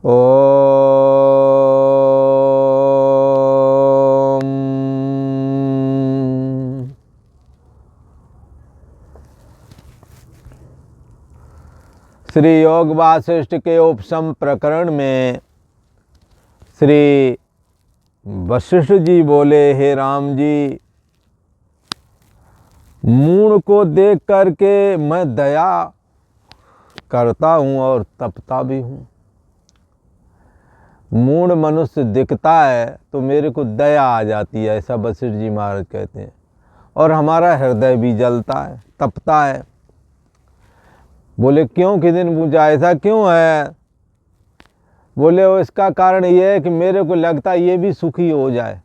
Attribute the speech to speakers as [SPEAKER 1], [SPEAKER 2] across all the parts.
[SPEAKER 1] ओम। श्री योग वासिष्ठ के उपसम प्रकरण में श्री वशिष्ठ जी बोले, हे राम जी, मूढ़ को देख करके मैं दया करता हूँ और तपता भी हूँ। मूढ़ मनुष्य दिखता है तो मेरे को दया आ जाती है, ऐसा वशिष्ठ जी महाराज कहते हैं, और हमारा हृदय भी जलता है, तपता है। बोले क्यों, किसी दिन पूछा ऐसा क्यों है? बोले वो इसका कारण ये है कि मेरे को लगता है ये भी सुखी हो जाए।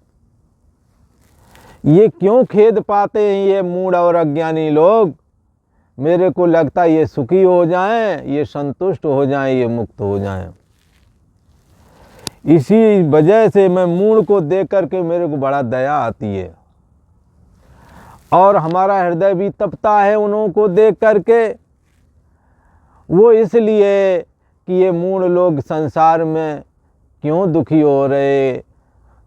[SPEAKER 1] ये क्यों खेद पाते हैं ये मूढ़ और अज्ञानी लोग? मेरे को लगता है ये सुखी हो जाएं, ये संतुष्ट हो जाएं, ये मुक्त हो जाएं। इसी वजह से मैं मूढ़ को देख करके मेरे को बड़ा दया आती है और हमारा हृदय भी तपता है उन्हों को देख करके। वो इसलिए कि ये मूढ़ लोग संसार में क्यों दुखी हो रहे,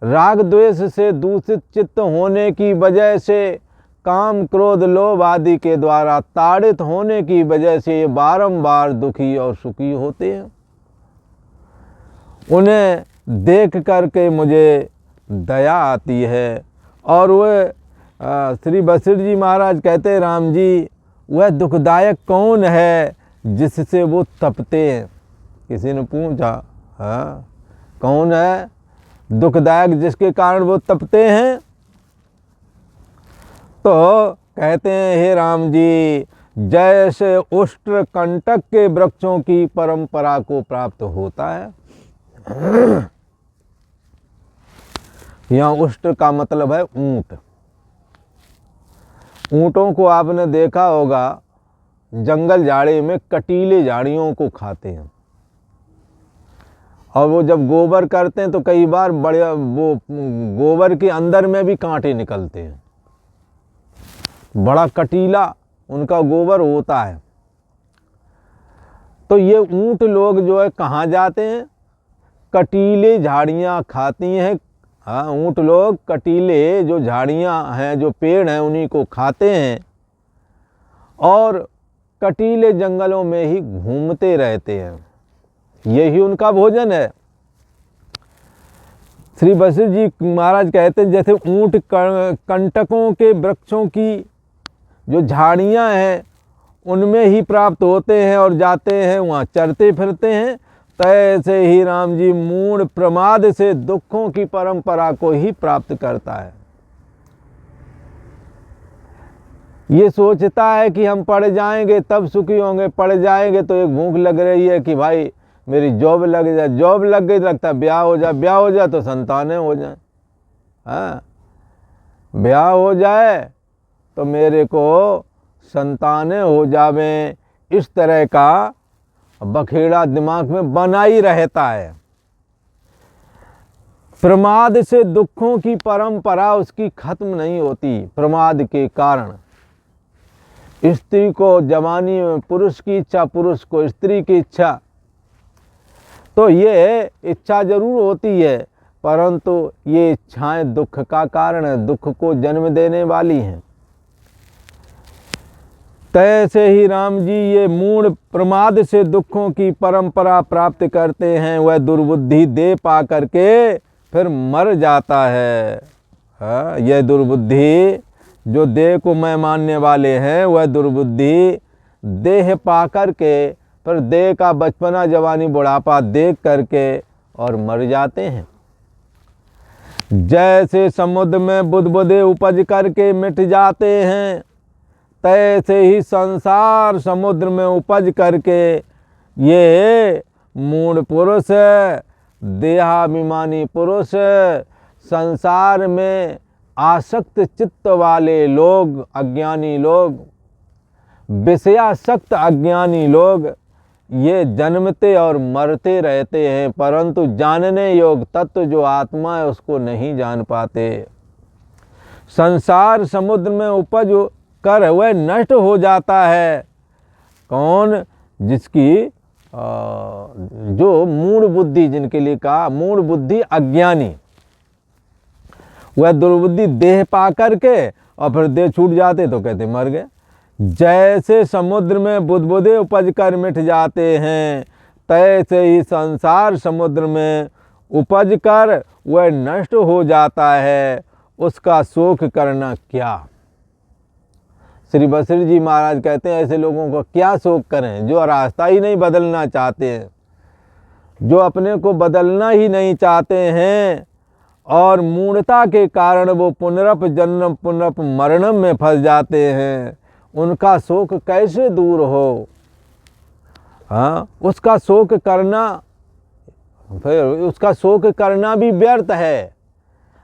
[SPEAKER 1] राग द्वेष से दूषित चित्त होने की वजह से, काम क्रोध लोभ आदि के द्वारा ताड़ित होने की वजह से ये बारंबार दुखी और सुखी होते हैं। उन्हें देख करके मुझे दया आती है। और वह श्री वशिष्ठ जी महाराज कहते हैं, राम जी, वह दुखदायक कौन है जिससे वो तपते हैं? किसी ने पूछा, हाँ कौन है दुखदायक जिसके कारण वो तपते हैं? तो कहते हैं, हे राम जी, जैसे उष्ट्र कंटक के वृक्षों की परंपरा को प्राप्त होता है। यहाँ उष्ट्र का मतलब है ऊंट। ऊंटों को आपने देखा होगा जंगल झाड़ी में कटीले झाड़ियों को खाते हैं, और वो जब गोबर करते हैं तो कई बार बड़े वो गोबर के अंदर में भी कांटे निकलते हैं। बड़ा कटीला उनका गोबर होता है। तो ये ऊंट लोग जो है कहाँ जाते हैं? कटीले झाड़ियाँ खाती हैं। हाँ, ऊंट लोग कटीले जो झाड़ियाँ हैं, जो पेड़ हैं, उन्हीं को खाते हैं और कटीले जंगलों में ही घूमते रहते हैं। यही उनका भोजन है। श्री वशिष्ठ जी महाराज कहते हैं, जैसे ऊंट कंटकों के वृक्षों की जो झाड़ियाँ हैं उनमें ही प्राप्त होते हैं और जाते हैं, वहाँ चरते फिरते हैं, तैसे ही राम जी मूढ़ प्रमाद से दुखों की परंपरा को ही प्राप्त करता है। ये सोचता है कि हम पढ़ जाएंगे तब सुखी होंगे, पढ़ जाएंगे तो एक भूख लग रही है कि भाई मेरी जॉब लग जाए, जॉब लग गई लगता है ब्याह हो जाए, ब्याह हो जाए तो संतानें हो जाए। हाँ, ब्याह हो जाए तो मेरे को संतानें हो जावें, इस तरह का बखेड़ा दिमाग में बना ही रहता है। प्रमाद से दुखों की परंपरा उसकी खत्म नहीं होती। प्रमाद के कारण स्त्री को जवानी में पुरुष की इच्छा, पुरुष को स्त्री की इच्छा, तो ये इच्छा जरूर होती है, परंतु ये इच्छाएं दुख का कारण है, दुख को जन्म देने वाली हैं। तैसे ही राम जी ये मूढ़ प्रमाद से दुखों की परंपरा प्राप्त करते हैं, वह दुर्बुद्धि दे पा करके फिर मर जाता है। हाँ, यह दुर्बुद्धि जो देह को मैं मानने वाले हैं, वह दुर्बुद्धि देह पा करके फिर देह का बचपना जवानी बुढ़ापा देख करके और मर जाते हैं। जैसे समुद्र में बुदबुदे उपज करके मिट जाते हैं, तैसे ही संसार समुद्र में उपज करके ये मूढ़ पुरुष, देहाभिमानी पुरुष, संसार में आसक्त चित्त वाले लोग, अज्ञानी लोग, विषयासक्त अज्ञानी लोग, ये जन्मते और मरते रहते हैं, परंतु जानने योग्य तत्व जो आत्मा है उसको नहीं जान पाते। संसार समुद्र में उपज कर वह नष्ट हो जाता है। कौन? जिसकी जो मूढ़ बुद्धि, जिनके लिए कहा मूढ़ बुद्धि अज्ञानी, वह दुर्बुद्धि देह पा करके और फिर देह छूट जाते तो कहते मर गए। जैसे समुद्र में बुदबुदे उपज कर मिट जाते हैं, तैसे ही संसार समुद्र में उपज कर वह नष्ट हो जाता है, उसका शोक करना क्या। श्री बसरी जी महाराज कहते हैं ऐसे लोगों को क्या शोक करें जो रास्ता ही नहीं बदलना चाहते हैं, जो अपने को बदलना ही नहीं चाहते हैं और मूढ़ता के कारण वो पुनरप जन्म पुनरप मरणम में फंस जाते हैं, उनका शोक कैसे दूर हो। हाँ, उसका शोक करना, फिर उसका शोक करना भी व्यर्थ है।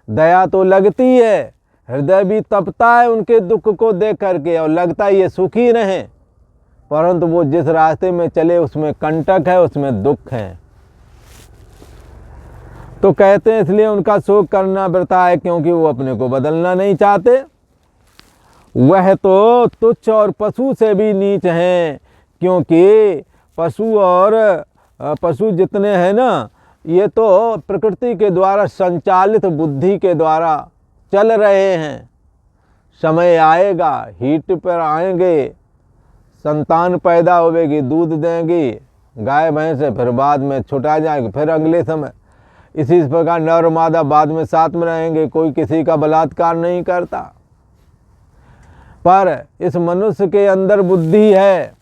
[SPEAKER 1] दया तो लगती है, हृदय भी तपता है उनके दुख को देख करके, और लगता है ये सुखी रहें, परंतु वो जिस रास्ते में चले उसमें कंटक है, उसमें दुख है। तो कहते हैं इसलिए उनका शोक करना वृथा है, क्योंकि वो अपने को बदलना नहीं चाहते। वह तो तुच्छ और पशु से भी नीच हैं, क्योंकि पशु जितने हैं ना, ये तो प्रकृति के द्वारा संचालित बुद्धि के द्वारा चल रहे हैं। समय आएगा, हीट पर आएंगे, संतान पैदा होगी, दूध देंगी गाय भैंस, फिर बाद में छुटा जाएंगे, फिर अगले समय इसी प्रकार नर मादा बाद में साथ में रहेंगे। कोई किसी का बलात्कार नहीं करता, पर इस मनुष्य के अंदर बुद्धि है,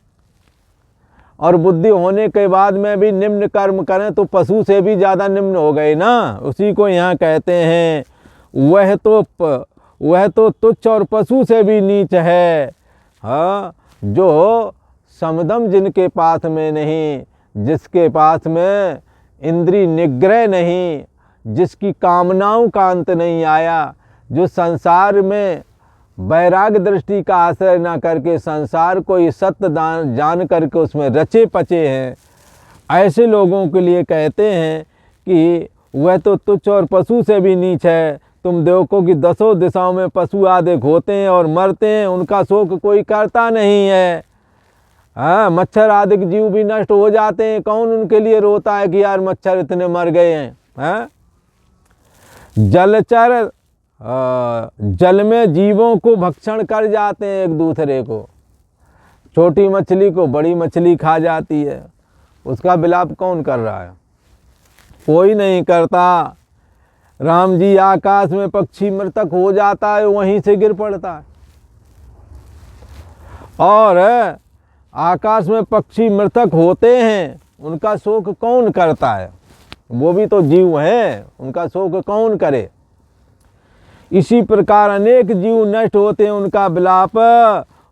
[SPEAKER 1] और बुद्धि होने के बाद में भी निम्न कर्म करें तो पशु से भी ज़्यादा निम्न हो गए ना। उसी को यहाँ कहते हैं वह तो तुच्छ और पशु से भी नीच है। हाँ, जो समदम जिनके पास में नहीं, जिसके पास में इंद्रिय निग्रह नहीं, जिसकी कामनाओं का अंत नहीं आया, जो संसार में वैराग्य दृष्टि का आश्रय ना करके संसार को ही सत्य जान करके उसमें रचे पचे हैं, ऐसे लोगों के लिए कहते हैं कि वह तो तुच्छ और पशु से भी नीच है। तुम देखो कि दसों दिशाओं में पशु आदि होते हैं और मरते हैं, उनका शोक कोई करता नहीं है। हाँ, मच्छर आदि जीव भी नष्ट हो जाते हैं, कौन उनके लिए रोता है कि यार मच्छर इतने मर गए हैं। हाँ? जलचर जल में जीवों को भक्षण कर जाते हैं एक दूसरे को, छोटी मछली को बड़ी मछली खा जाती है, उसका विलाप कौन कर रहा है? कोई नहीं करता। राम जी आकाश में पक्षी मृतक हो जाता है, वहीं से गिर पड़ता है, और आकाश में पक्षी मृतक होते हैं, उनका शोक कौन करता है? वो भी तो जीव हैं, उनका शोक कौन करे? इसी प्रकार अनेक जीव नष्ट होते हैं, उनका विलाप,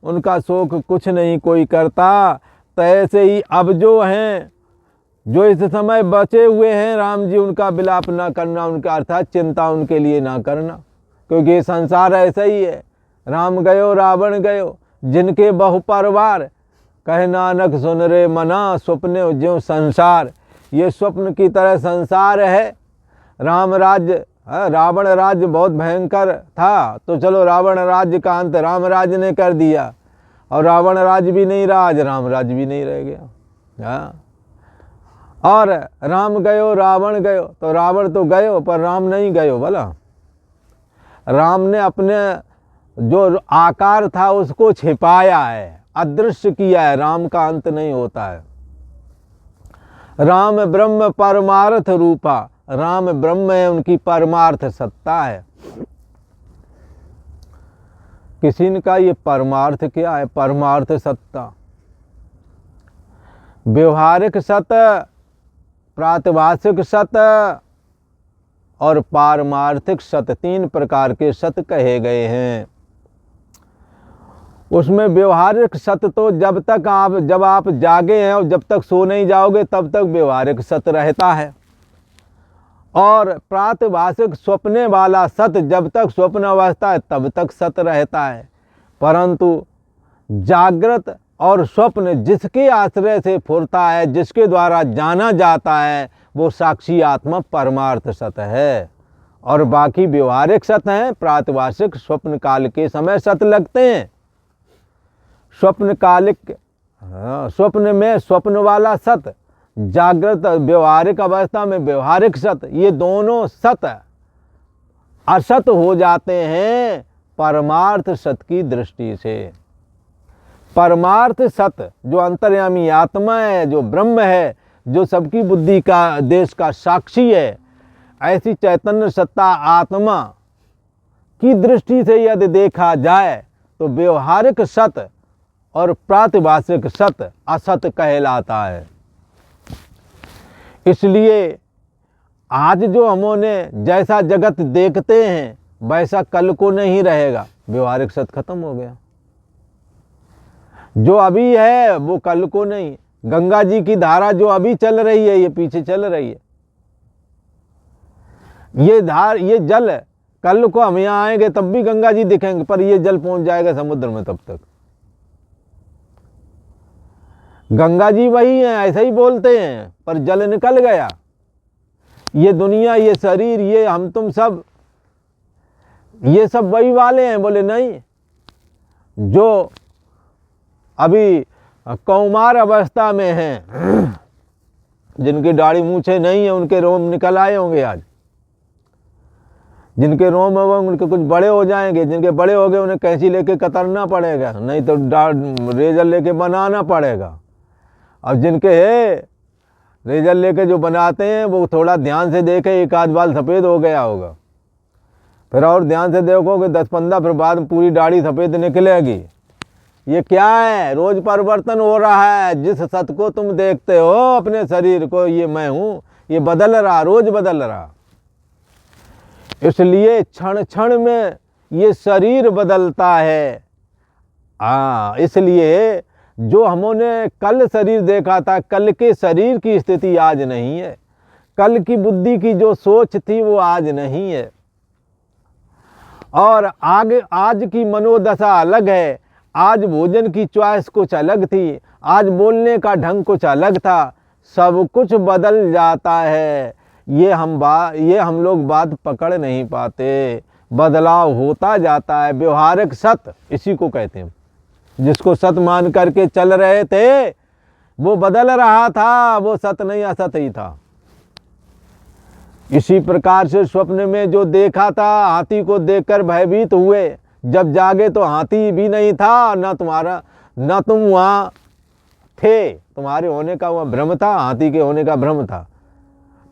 [SPEAKER 1] उनका शोक कुछ नहीं कोई करता। तो ऐसे ही अब जो हैं, जो इस समय बचे हुए हैं राम जी, उनका विलाप ना करना, उनका अर्थात चिंता उनके लिए ना करना, क्योंकि ये संसार ऐसा ही है। राम गयो रावण गयो, जिनके बहु परिवार, कहे नानक सुन रे मना, स्वप्ने ज्यों संसार। ये स्वप्न की तरह संसार है। राम राज्य, रावण राज्य बहुत भयंकर था, तो चलो रावण राज्य का अंत राम राज्य ने कर दिया, और रावण राज्य भी नहीं रहा, आज राम राज्य भी नहीं रह गया। हाँ, और राम गयो रावण गयो, तो रावण तो गयो पर राम नहीं गयो। भला राम ने अपने जो आकार था उसको छिपाया है, अदृश्य किया है। राम का अंत नहीं होता है। राम ब्रह्म परमार्थ रूपा, राम ब्रह्म है, उनकी परमार्थ सत्ता है। किसी ने कहा ये परमार्थ क्या है? परमार्थ सत्ता, व्यवहारिक सत्य, प्रातिभाषिक सत्य और पारमार्थिक सत्य, तीन प्रकार के सत्य कहे गए हैं। उसमें व्यवहारिक सत्य तो जब आप जागे हैं और जब तक सो नहीं जाओगे तब तक व्यवहारिक सत्य रहता है, और प्रातिभाषिक स्वप्ने वाला सत्य जब तक स्वप्न अवस्था है तब तक सत्य रहता है। परंतु जागृत और स्वप्न जिसके आश्रय से फुरता है, जिसके द्वारा जाना जाता है, वो साक्षी आत्मा परमार्थ सत्य है। और बाकी व्यवहारिक सत्य हैं, प्रातिभाषिक स्वप्न काल के समय सत्य लगते हैं। स्वप्न कालिक हाँ, स्वप्न में स्वप्न वाला सत, जागृत व्यवहारिक अवस्था में व्यवहारिक सत, ये दोनों सत असत हो जाते हैं परमार्थ सत की दृष्टि से। परमार्थ सत जो अंतर्यामी आत्मा है, जो ब्रह्म है, जो सबकी बुद्धि का देश का साक्षी है, ऐसी चैतन्य सत्ता आत्मा की दृष्टि से यदि देखा जाए तो व्यवहारिक सत और प्रातिभाषिक सत असत कहलाता है। इसलिए आज जो हमने जैसा जगत देखते हैं वैसा कल को नहीं रहेगा, व्यवहारिक सत खत्म हो गया। जो अभी है वो कल को नहीं। गंगा जी की धारा जो अभी चल रही है ये पीछे चल रही है। ये जल कल को हम यहाँ आएंगे तब भी गंगा जी दिखेंगे, पर ये जल पहुंच जाएगा समुद्र में तब तक। गंगा जी वही हैं, ऐसा ही बोलते हैं, पर जल निकल गया। ये दुनिया, ये शरीर, ये हम तुम सब, ये सब वही वाले हैं। बोले नहीं, जो अभी कौमार अवस्था में हैं, जिनकी दाढ़ी मूछे नहीं है, उनके रोम निकल आए होंगे आज। जिनके रोम हो उनके कुछ बड़े हो जाएंगे, जिनके बड़े हो गए उन्हें कैंची लेके कतरना पड़ेगा, नहीं तो रेजर लेके बनाना पड़ेगा। अब जिनके है रेजर लेके जो बनाते हैं वो थोड़ा ध्यान से देखे, एक आध बाल सफ़ेद हो गया होगा, फिर और ध्यान से देखोगे 10-15 फिर बाद में पूरी दाढ़ी सफ़ेद निकलेगी। ये क्या है? रोज परिवर्तन हो रहा है। जिस सत को तुम देखते हो अपने शरीर को, ये मैं हूँ, ये बदल रहा, रोज बदल रहा। इसलिए क्षण क्षण में ये शरीर बदलता है। इसलिए जो हमने कल शरीर देखा था, कल के शरीर की स्थिति आज नहीं है। कल की बुद्धि की जो सोच थी वो आज नहीं है। और आगे आज की मनोदशा अलग है। आज भोजन की चॉइस कुछ अलग थी, आज बोलने का ढंग कुछ अलग था। सब कुछ बदल जाता है। ये हम लोग बात पकड़ नहीं पाते। बदलाव होता जाता है। व्यवहारिक सत इसी को कहते हैं। जिसको सत मान करके चल रहे थे वो बदल रहा था, वो सत नहीं असत ही था। इसी प्रकार से स्वप्न में जो देखा था, हाथी को देखकर भयभीत हुए, जब जागे तो हाथी भी नहीं था, न तुम वहाँ थे। तुम्हारे होने का वह भ्रम था, हाथी के होने का भ्रम था।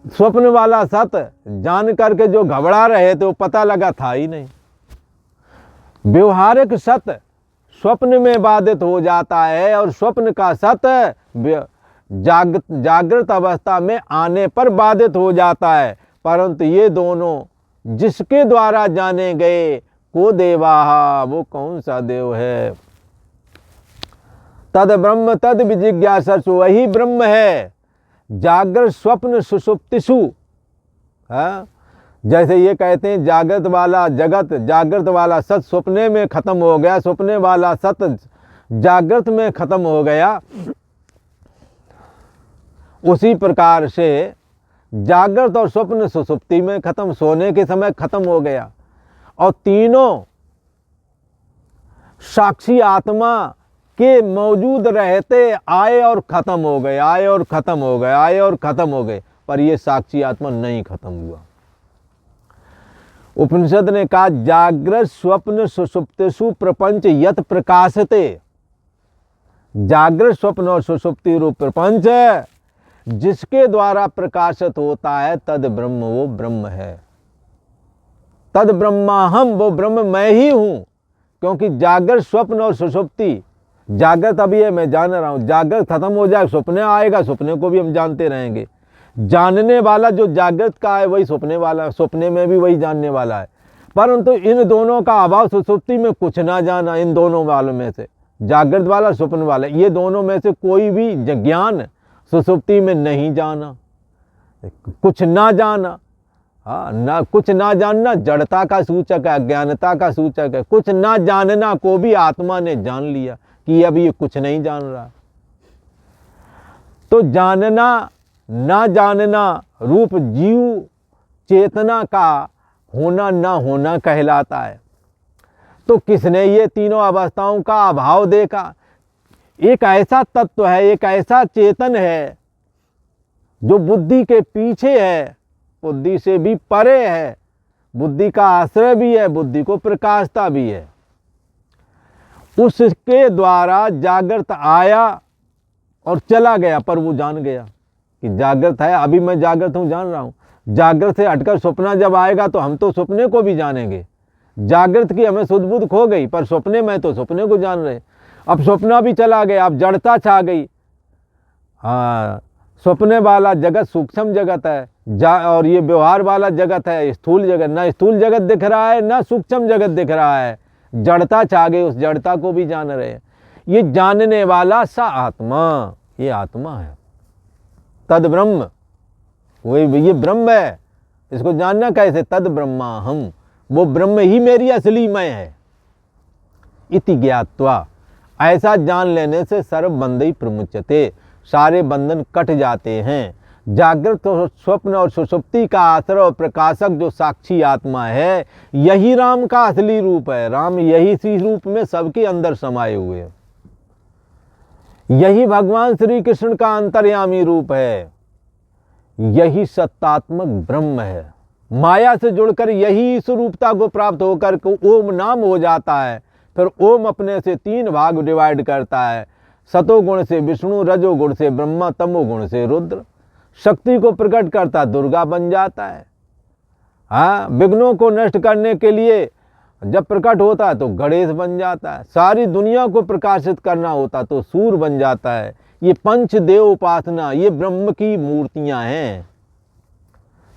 [SPEAKER 1] स्वप्न वाला सत जान करके जो घबरा रहे थे वो पता लगा था ही नहीं। व्यवहारिक सत स्वप्न में बाधित हो जाता है और स्वप्न का सत जागृत अवस्था में आने पर बाधित हो जाता है। परंतु ये दोनों जिसके द्वारा जाने गए, को देवाहा, वो कौन सा देव है? तद ब्रह्म तद विजिज्ञासु, वही ब्रह्म है। जागृत स्वप्न सुषुप्तिषु, जैसे ये कहते हैं जागृत वाला जगत, जागृत वाला सत स्वप्ने में खत्म हो गया, स्वप्ने वाला सत जागृत में खत्म हो गया। उसी प्रकार से जागृत और स्वप्न सुषुप्ति में खत्म, सोने के समय खत्म हो गया। और तीनों साक्षी आत्मा के मौजूद रहते आए और खत्म हो गए, आए और खत्म हो गए, आए और खत्म हो गए, पर ये साक्षी आत्मा नहीं खत्म हुआ। उपनिषद ने कहा जागृत स्वप्न सुषुप्तिषु प्रपंच यत प्रकाशते। जागृत स्वप्न और सुषुप्ति रूप प्रपंच जिसके द्वारा प्रकाशित होता है, तद ब्रह्म, वो ब्रह्म है। तद ब्रह्माहम, वो ब्रह्म मैं ही हूं। क्योंकि जागृत स्वप्न और सुषुप्ति, जागृत अभी है, मैं जान रहा हूं, जागृत खत्म हो जाए, स्वप्न आएगा, स्वप्ने को भी हम जानते रहेंगे। जानने वाला जो जागृत का है वही स्वप्ने वाला, स्वप्ने में भी वही जानने वाला है। परंतु इन दोनों का अभाव, सुषुप्ति में कुछ ना जाना, इन दोनों वालों में से, जागृत वाला स्वप्न वाला, ये दोनों में से कोई भी ज्ञान सुषुप्ति में नहीं जाना, कुछ ना जाना। ना कुछ ना जानना जड़ता का सूचक है, अज्ञानता का सूचक है। कुछ ना जानना को भी आत्मा ने जान लिया कि अब ये कुछ नहीं जान रहा। तो जानना ना जानना रूप जीव चेतना का होना ना होना कहलाता है। तो किसने ये तीनों अवस्थाओं का अभाव देखा? एक ऐसा तत्व है, एक ऐसा चेतन है जो बुद्धि के पीछे है, बुद्धि से भी परे है, बुद्धि का आश्रय भी है, बुद्धि को प्रकाशता भी है। उसके द्वारा जागृत आया और चला गया, पर वो जान गया कि जागृत है, अभी मैं जागृत हूं, जान रहा हूं। जागृत से हटकर सपना जब आएगा तो हम तो सपने को भी जानेंगे। जागृत की हमें सुध बुध खो गई, पर सपने में तो सपने को जान रहे। अब सपना भी चला गया, अब जड़ता छा गई। हाँ, सपने वाला जगत सूक्ष्म जगत है, और ये व्यवहार वाला जगत है स्थूल जगत। ना स्थूल जगत दिख रहा है, ना सूक्ष्म जगत दिख रहा है, जड़ता छा गई, उस जड़ता को भी जान रहे हैं। ये जानने वाला सा आत्मा, ये आत्मा है, तद ब्रह्म, वही ये ब्रह्म है। इसको जानना कैसे? तद ब्रह्मा हम, वो ब्रह्म ही मेरी असली मैं है। इति ज्ञात्वा, ऐसा जान लेने से सर्व बंधई प्रमुच्यते, सारे बंधन कट जाते हैं। जागृत और स्वप्न और सुषुप्ति का आश्रय और प्रकाशक जो साक्षी आत्मा है, यही राम का असली रूप है। राम यही इसी रूप में सबके अंदर समाये हुए हैं। यही भगवान श्री कृष्ण का अंतर्यामी रूप है, यही सत्तात्मक ब्रह्म है। माया से जुड़कर यही स्वरूपता को प्राप्त होकर ओम नाम हो जाता है। फिर ओम अपने से 3 भाग डिवाइड करता है, सतोगुण से विष्णु, रजोगुण से ब्रह्मा, तमोगुण से रुद्र। शक्ति को प्रकट करता दुर्गा बन जाता है। हाँ, विघ्नों को नष्ट करने के लिए जब प्रकट होता है तो गणेश बन जाता है। सारी दुनिया को प्रकाशित करना होता तो सूर्य बन जाता है। ये पंचदेव उपासना, ये ब्रह्म की मूर्तियां हैं।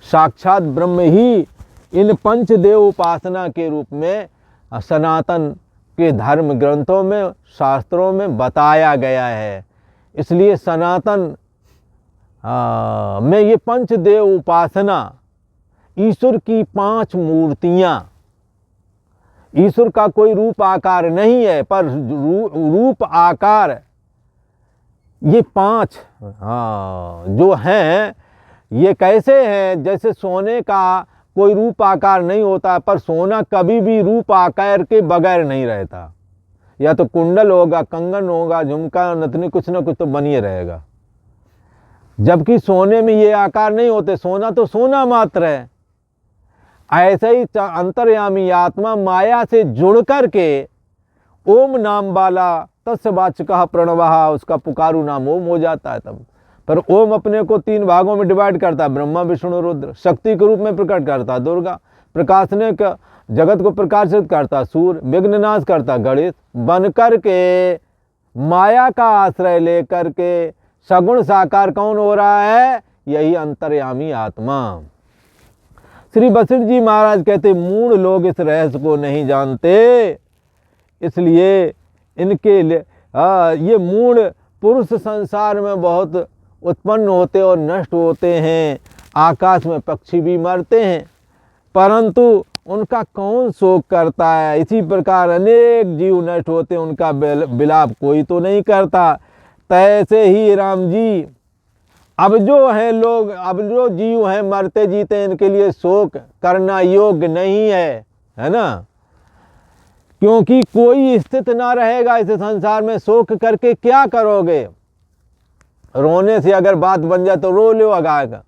[SPEAKER 1] साक्षात ब्रह्म ही इन पंचदेव उपासना के रूप में सनातन के धर्म ग्रंथों में, शास्त्रों में बताया गया है। इसलिए सनातन में ये पंचदेव उपासना, ईश्वर की 5 मूर्तियां, ईश्वर का कोई रूप आकार नहीं है, पर रूप आकार ये 5 जो हैं, ये कैसे हैं? जैसे सोने का कोई रूप आकार नहीं होता, पर सोना कभी भी रूप आकार के बगैर नहीं रहता। या तो कुंडल होगा, कंगन होगा, झुमका, नथनी, कुछ ना कुछ तो बनिए रहेगा। जबकि सोने में ये आकार नहीं होते, सोना तो सोना मात्र है। ऐसे ही अंतर्यामी आत्मा माया से जुड़ कर के ओम नाम वाला तत्सवाचकः प्रणवः, उसका पुकारु नाम ओम हो जाता है तब। पर ओम अपने को 3 भागों में डिवाइड करता है, ब्रह्मा, विष्णु, रुद्र। शक्ति के रूप में प्रकट करता दुर्गा, प्रकाशने का जगत को प्रकाशित करता सूर्य, विघ्ननाश करता गणेश। बन कर के माया का आश्रय लेकर के सगुण साकार कौन हो रहा है? यही अंतर्यामी आत्मा। श्री वशिष्ठ जी महाराज कहते, मूढ़ लोग इस रहस्य को नहीं जानते, इसलिए इनके ये मूढ़ पुरुष संसार में बहुत उत्पन्न होते और नष्ट होते हैं। आकाश में पक्षी भी मरते हैं, परंतु उनका कौन शोक करता है? इसी प्रकार अनेक जीव नष्ट होते, उनका विलाप कोई तो नहीं करता। तैसे ही राम जी, अब जो है लोग, अब जो जीव हैं मरते जीते, इनके लिए शोक करना योग्य नहीं है ना? क्योंकि कोई स्थित ना रहेगा इस संसार में। शोक करके क्या करोगे? रोने से अगर बात बन जाए तो रो लो आगा।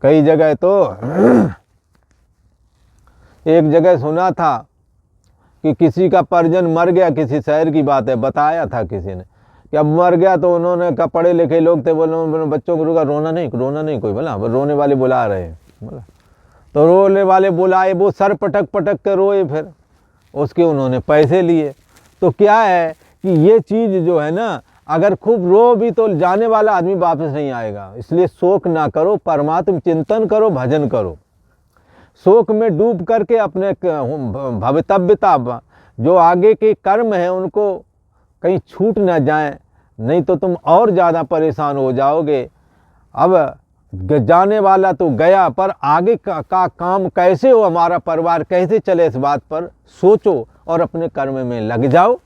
[SPEAKER 1] कई जगह तो एक जगह सुना था कि किसी का परिजन मर गया, किसी शहर की बात है, बताया था किसी ने कि अब मर गया, तो उन्होंने कहा, पढ़े लिखे लोग थे, बोले बच्चों को रुका, रोना नहीं कोई, बोला रोने वाले बुला रहे हैं, बोला तो रोने वाले बुलाए, वो सर पटक पटक के रोए, फिर उसके उन्होंने पैसे लिए। तो क्या है कि ये चीज़ जो है ना, अगर खूब रो भी तो जाने वाला आदमी वापस नहीं आएगा। इसलिए शोक ना करो, परमात्म चिंतन करो, भजन करो। शोक में डूब करके अपने भवितव्यता, जो आगे के कर्म हैं, उनको कहीं छूट ना जाए, नहीं तो तुम और ज़्यादा परेशान हो जाओगे। अब जाने वाला तो गया, पर आगे का काम कैसे हो, हमारा परिवार कैसे चले, इस बात पर सोचो और अपने कर्म में लग जाओ।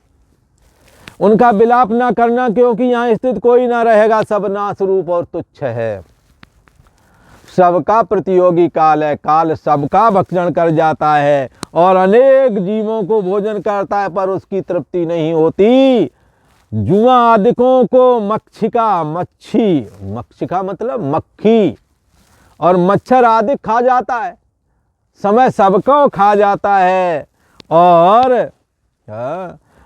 [SPEAKER 1] उनका विलाप ना करना, क्योंकि यहाँ स्थित कोई ना रहेगा, सब नाश रूप और तुच्छ है। सबका प्रतियोगी काल है, काल सबका भक्षण कर जाता है और अनेक जीवों को भोजन करता है पर उसकी तृप्ति नहीं होती। जुआ आदिकों को मक्षिका, मक्षिका मतलब मक्खी और मच्छर आदि खा जाता है, समय सबको खा जाता है। और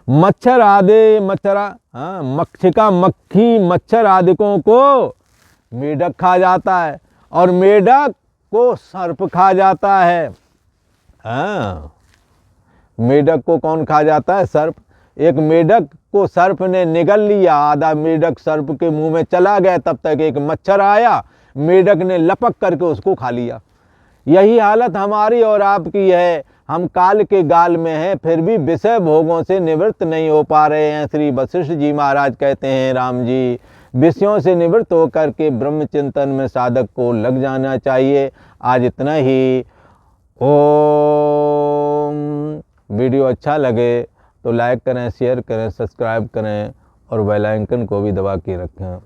[SPEAKER 1] मच्छर आदि मक्षिका मक्खी मच्छर आदिकों को मेढक खा जाता है और मेढक को सर्प खा जाता है। मेढक को कौन खा जाता है? सर्प। एक मेढक को सर्प ने निगल लिया, आधा मेढक सर्प के मुंह में चला गया, तब तक एक मच्छर आया, मेढक ने लपक करके उसको खा लिया। यही हालत हमारी और आपकी है। हम काल के गाल में हैं, फिर भी विषय भोगों से निवृत्त नहीं हो पा रहे हैं। श्री वशिष्ठ जी महाराज कहते हैं, राम जी, विषयों से निवृत्त होकर के ब्रह्म चिंतन में साधक को लग जाना चाहिए। आज इतना ही। ओम। वीडियो अच्छा लगे तो लाइक करें, शेयर करें, सब्सक्राइब करें और बेल आइकन को भी दबा के रखें।